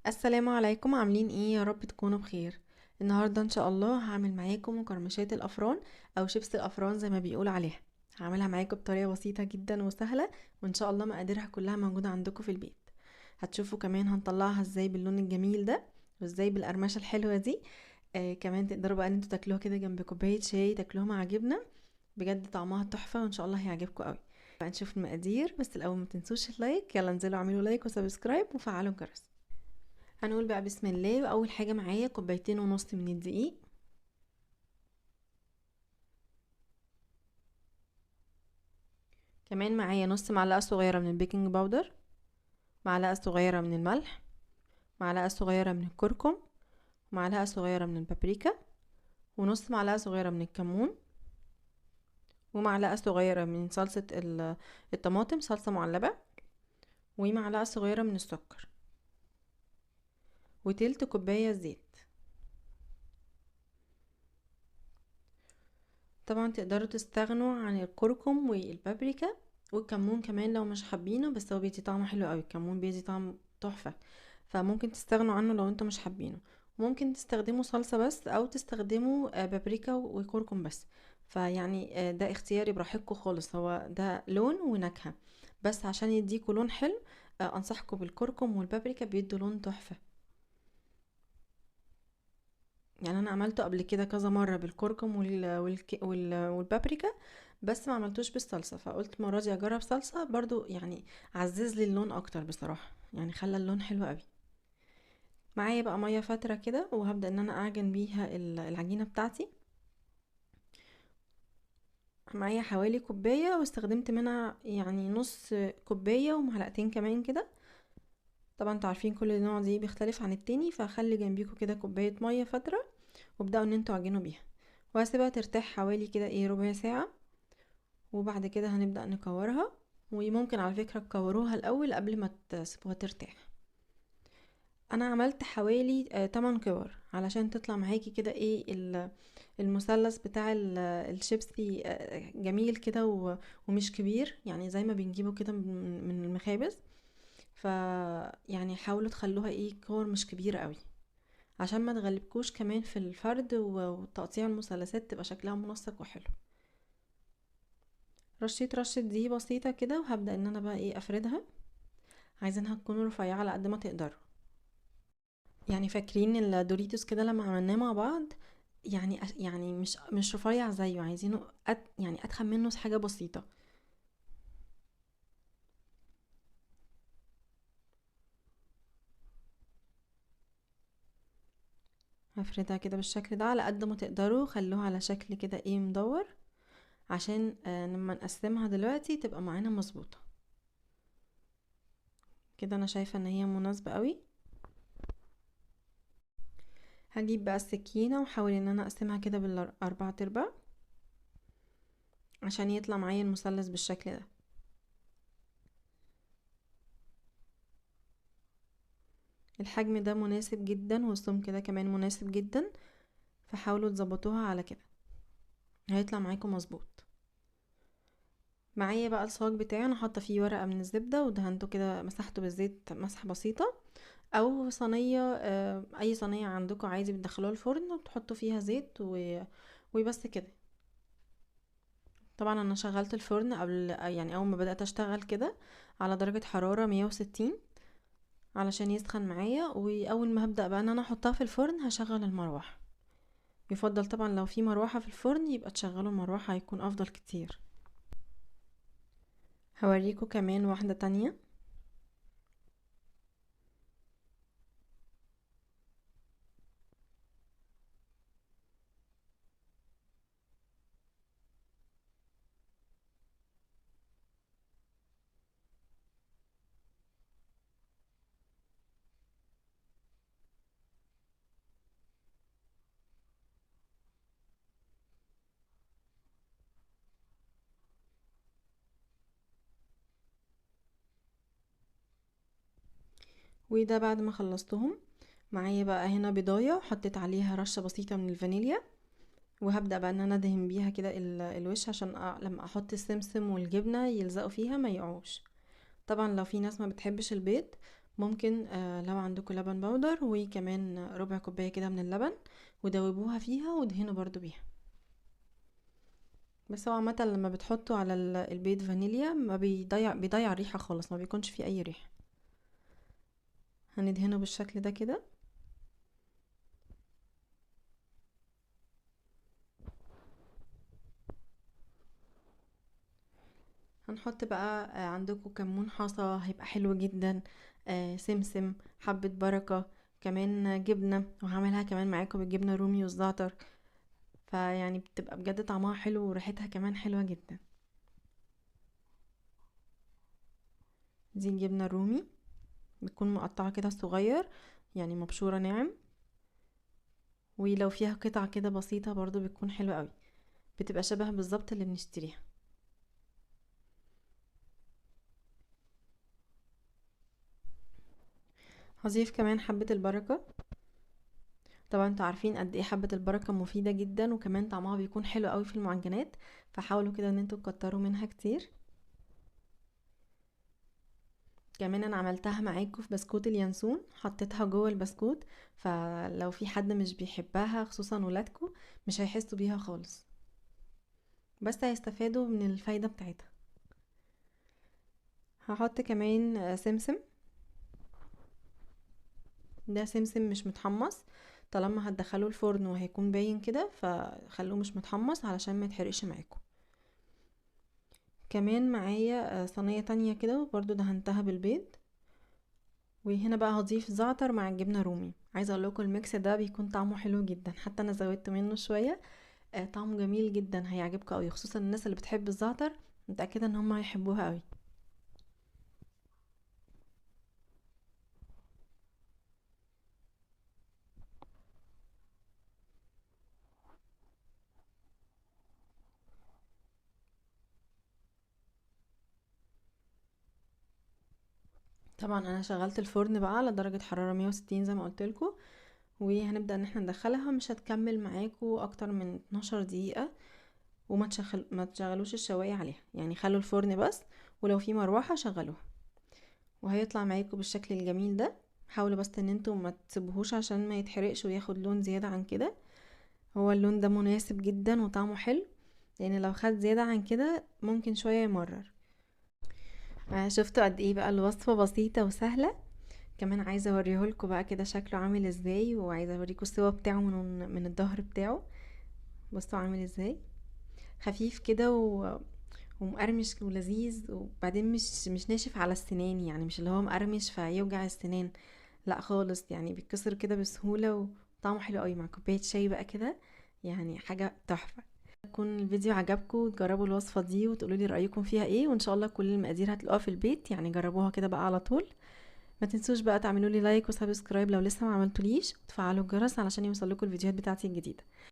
السلام عليكم، عاملين ايه؟ يا رب تكونوا بخير. النهارده ان شاء الله هعمل معاكم مقرمشات الافران او شيبس الافران زي ما بيقول عليها. هعملها معاكم بطريقه بسيطه جدا وسهله، وان شاء الله مقاديرها كلها موجوده عندكم في البيت. هتشوفوا كمان هنطلعها ازاي باللون الجميل ده، وازاي بالقرمشه الحلوه دي. كمان تقدروا بقى ان انتوا تاكلوها كده جنب كوبايه شاي، تاكلوها مع جبنه. بجد طعمها تحفه، وان شاء الله هيعجبكم قوي. بقى نشوف المقادير، بس الاول ما تنسوش اللايك. يلا انزلوا اعملوا لايك وسبسكرايب وفعلوا الجرس. هنقول بقى بسم الله. اول حاجه معايا كوبايتين ونص من الدقيق. كمان معايا نص معلقه صغيره من البيكنج باودر، معلقه صغيره من الملح، معلقه صغيره من الكركم، معلقه صغيره من البابريكا، ونص معلقه صغيره من الكمون، ومعلقه صغيره من صلصه الطماطم، صلصه معلبه، ومعلقه صغيره من السكر، وتلت كوبايه زيت. طبعا تقدروا تستغنوا عن الكركم والبابريكا والكمون كمان لو مش حابينه، بس هو بيدي طعم حلو قوي. الكمون بيدي طعم تحفة، فممكن تستغنوا عنه لو انتوا مش حابينه. ممكن تستخدموا صلصة بس، او تستخدموا بابريكا وكركم بس. فيعني ده اختياري براحتكم خالص، هو ده لون ونكهة. بس عشان يديكوا لون حلو، انصحكم بالكركم والبابريكا، بيدوا لون تحفة. يعني انا عملته قبل كده كذا مره بالكركم والبابريكا، بس ما عملتوش بالصلصه، فقلت المره دي اجرب صلصه برضو، يعني عزز لي اللون اكتر بصراحه، يعني خلى اللون حلو قوي. معايا بقى ميه فتره كده، وهبدا ان انا اعجن بيها العجينه بتاعتي. معايا حوالي كوبايه، واستخدمت منها يعني نص كوبايه ومعلقتين كمان كده. طبعا انتوا عارفين كل نوع دي بيختلف عن التاني، فخلي جنبيكوا كده كوبايه ميه فتره، وابداوا ان انتوا عجنوا بيها. وهسيبها ترتاح حوالي كده ايه ربع ساعه، وبعد كده هنبدأ نكورها. وممكن على فكرة تكوروها الأول قبل ما تسيبوها ترتاح. أنا عملت حوالي 8 كور علشان تطلع معاكي كده ايه المثلث بتاع الشيبسي، جميل كده ومش كبير، يعني زي ما بنجيبه كده من المخابز. ف يعني حاولوا تخلوها ايه كور مش كبيرة قوي، عشان ما تغلبكوش كمان في الفرد وتقطيع المثلثات، تبقى شكلها منسق وحلو. رشيت رشة دي بسيطة كده، وهبدأ ان انا بقى ايه افردها. عايزينها تكون رفيعة على قد ما تقدروا. يعني فاكرين الدوريتوس كده لما عملناه مع بعض؟ يعني مش رفيع زيه، عايزينه يعني اتخن منه حاجة بسيطة. هفردها كده بالشكل ده على قد ما تقدروا، خلوها على شكل كده ايه مدور، عشان لما نقسمها دلوقتي تبقى معانا مظبوطة. كده انا شايفة ان هي مناسبة قوي. هجيب بقى السكينة واحاول ان انا اقسمها كده بالاربع ارباع، عشان يطلع معايا المثلث بالشكل ده. الحجم ده مناسب جدا، والسمك ده كمان مناسب جدا، فحاولوا تظبطوها على كده، هيطلع معاكم مظبوط. معايا بقى الصاج بتاعي، انا حاطه فيه ورقه من الزبده ودهنته كده، مسحته بالزيت مسحه بسيطه. او صينيه، اي صينيه عندكم عايزه بتدخلوها الفرن وتحطوا فيها زيت وبس كده. طبعا انا شغلت الفرن قبل، يعني اول ما بدات اشتغل كده، على درجه حراره 160 علشان يسخن معايا. واول ما هبدا بقى ان انا احطها في الفرن هشغل المروحه. يفضل طبعا لو في مروحه في الفرن يبقى تشغلوا المروحه، هيكون افضل كتير. هوريكم كمان واحده تانية. وده بعد ما خلصتهم. معايا بقى هنا بيضايه، حطيت عليها رشه بسيطه من الفانيليا، وهبدا بقى ان انا ادهن بيها كده الوش، عشان لما احط السمسم والجبنه يلزقوا فيها ما يقعوش. طبعا لو في ناس ما بتحبش البيض، ممكن لو عندكم لبن بودر وكمان ربع كوباية كده من اللبن، ودوبوها فيها ودهنوا برضو بيها. بس هو عامة لما بتحطوا على البيض فانيليا ما بيضيع الريحة خالص، ما بيكونش فيه اي ريحة. هندهنه بالشكل ده كده. هنحط بقى عندكم كمون حصى هيبقى حلو جدا، سمسم، حبة بركة، كمان جبنة، وهعملها كمان معاكم بالجبنة الرومي والزعتر. فيعني بتبقى بجد طعمها حلو وريحتها كمان حلوة جدا. دي الجبنة الرومي، بتكون مقطعة كده صغير، يعني مبشورة ناعم، ولو فيها قطع كده بسيطة برضو بتكون حلوة قوي، بتبقى شبه بالظبط اللي بنشتريها. هضيف كمان حبة البركة. طبعا انتوا عارفين قد ايه حبة البركة مفيدة جدا، وكمان طعمها بيكون حلو قوي في المعجنات، فحاولوا كده ان انتوا تكتروا منها كتير. كمان انا عملتها معاكم في بسكوت اليانسون، حطيتها جوه البسكوت، فلو في حد مش بيحبها خصوصا ولادكم مش هيحسوا بيها خالص، بس هيستفادوا من الفايدة بتاعتها. هحط كمان سمسم. ده سمسم مش متحمص، طالما هتدخلوه الفرن وهيكون باين كده فخلوه مش متحمص علشان ما يتحرقش معاكم. كمان معايا صينية تانية كده برضو دهنتها بالبيض، وهنا بقى هضيف زعتر مع الجبنة رومي. عايزة اقول لكم الميكس ده بيكون طعمه حلو جدا، حتى انا زودت منه شوية. طعمه جميل جدا، هيعجبكم قوي، خصوصا الناس اللي بتحب الزعتر، متأكدة ان هم هيحبوها قوي. طبعا انا شغلت الفرن بقى على درجة حرارة 160 زي ما قلت لكم، وهنبدأ ان احنا ندخلها، مش هتكمل معاكم اكتر من 12 دقيقة. ما تشغلوش الشواية عليها، يعني خلوا الفرن بس، ولو في مروحة شغلوها، وهيطلع معاكم بالشكل الجميل ده. حاولوا بس ان انتوا ما تسيبوهوش عشان ما يتحرقش وياخد لون زيادة عن كده. هو اللون ده مناسب جدا وطعمه حلو، لان لو خد زيادة عن كده ممكن شوية يمرر. شفتوا قد ايه بقى الوصفة بسيطة وسهلة. كمان عايزة اوريهولكوا بقى كده شكله عامل ازاي، وعايزة اوريكوا السوا بتاعه من الظهر بتاعه. بصوا عامل ازاي، خفيف كده ومقرمش ولذيذ، وبعدين مش ناشف على السنان، يعني مش اللي هو مقرمش فيوجع السنان، لا خالص، يعني بيتكسر كده بسهولة، وطعمه حلو قوي مع كوباية شاي بقى كده، يعني حاجة تحفة. يكون الفيديو عجبكم، تجربوا الوصفة دي وتقولوا لي رأيكم فيها ايه، وان شاء الله كل المقادير هتلاقوها في البيت، يعني جربوها كده بقى على طول. ما تنسوش بقى تعملوا لي لايك وسبسكرايب لو لسه ما عملتوليش، وتفعلوا الجرس علشان يوصلكوا الفيديوهات بتاعتي الجديدة.